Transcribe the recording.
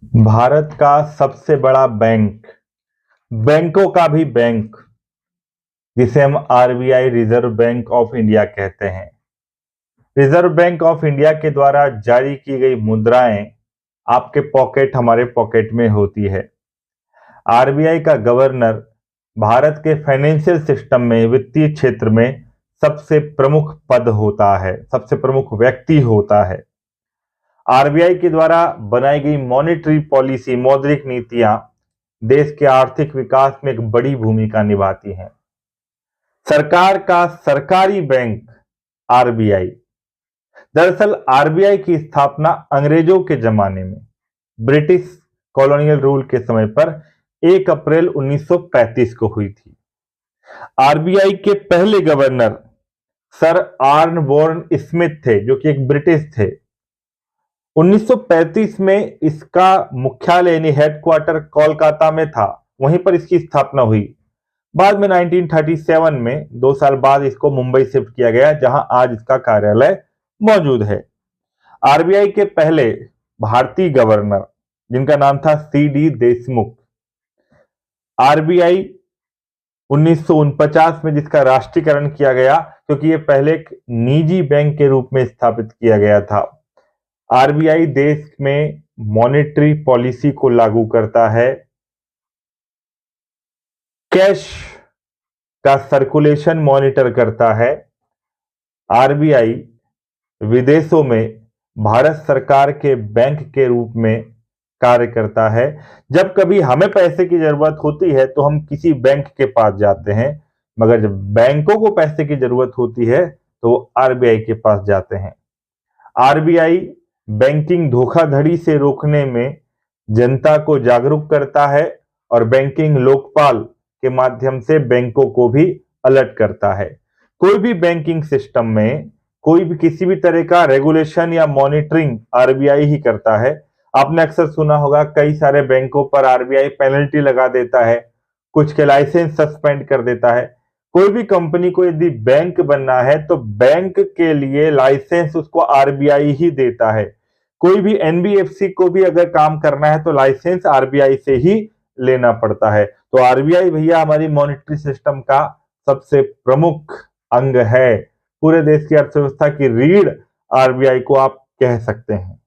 भारत का सबसे बड़ा बैंक, बैंकों का भी बैंक, जिसे हम RBI reserve bank of India कहते हैं। रिजर्व बैंक ऑफ इंडिया के द्वारा जारी की गई मुद्राएं आपके पॉकेट, हमारे पॉकेट में होती है। आरबीआई का गवर्नर भारत के फाइनेंशियल सिस्टम में, वित्तीय क्षेत्र में सबसे प्रमुख पद होता है, सबसे प्रमुख व्यक्ति होता है। आरबीआई के द्वारा बनाई गई मॉनेटरी पॉलिसी, मौद्रिक नीतियां देश के आर्थिक विकास में एक बड़ी भूमिका निभाती हैं। सरकार का सरकारी बैंक आरबीआई। दरअसल आरबीआई की स्थापना अंग्रेजों के जमाने में, ब्रिटिश कॉलोनियल रूल के समय पर 1 अप्रैल 1935 को हुई थी। आरबीआई के पहले गवर्नर सर आर्नबोर्न स्मिथ थे, जो कि एक ब्रिटिश थे। 1935 में इसका मुख्यालय यानी हेडक्वार्टर कोलकाता में था, वहीं पर इसकी स्थापना हुई। बाद में 1937 में 2 साल बाद इसको मुंबई शिफ्ट किया गया, जहां आज इसका कार्यालय मौजूद है। आरबीआई के पहले भारतीय गवर्नर, जिनका नाम था सीडी देशमुख। आरबीआई 1949 में जिसका राष्ट्रीयकरण किया गया, क्योंकि यह पहले एक निजी बैंक के रूप में स्थापित किया गया था। आरबीआई देश में मॉनेटरी पॉलिसी को लागू करता है, कैश का सर्कुलेशन मॉनिटर करता है। आरबीआई विदेशों में भारत सरकार के बैंक के रूप में कार्य करता है। जब कभी हमें पैसे की जरूरत होती है तो हम किसी बैंक के पास जाते हैं, मगर जब बैंकों को पैसे की जरूरत होती है तो आरबीआई के पास जाते हैं। आरबीआई बैंकिंग धोखाधड़ी से रोकने में जनता को जागरूक करता है और बैंकिंग लोकपाल के माध्यम से बैंकों को भी अलर्ट करता है। कोई भी बैंकिंग सिस्टम में कोई भी किसी भी तरह का रेगुलेशन या मॉनिटरिंग आरबीआई ही करता है। आपने अक्सर सुना होगा, कई सारे बैंकों पर आरबीआई पेनल्टी लगा देता है, कुछ के लाइसेंस सस्पेंड कर देता है। कोई भी कंपनी को यदि बैंक बनना है तो बैंक के लिए लाइसेंस उसको आरबीआई ही देता है। कोई भी एनबीएफसी को भी अगर काम करना है तो लाइसेंस आरबीआई से ही लेना पड़ता है। तो आरबीआई भैया हमारी मॉनेटरी सिस्टम का सबसे प्रमुख अंग है। पूरे देश की अर्थव्यवस्था की रीढ़ आरबीआई को आप कह सकते हैं।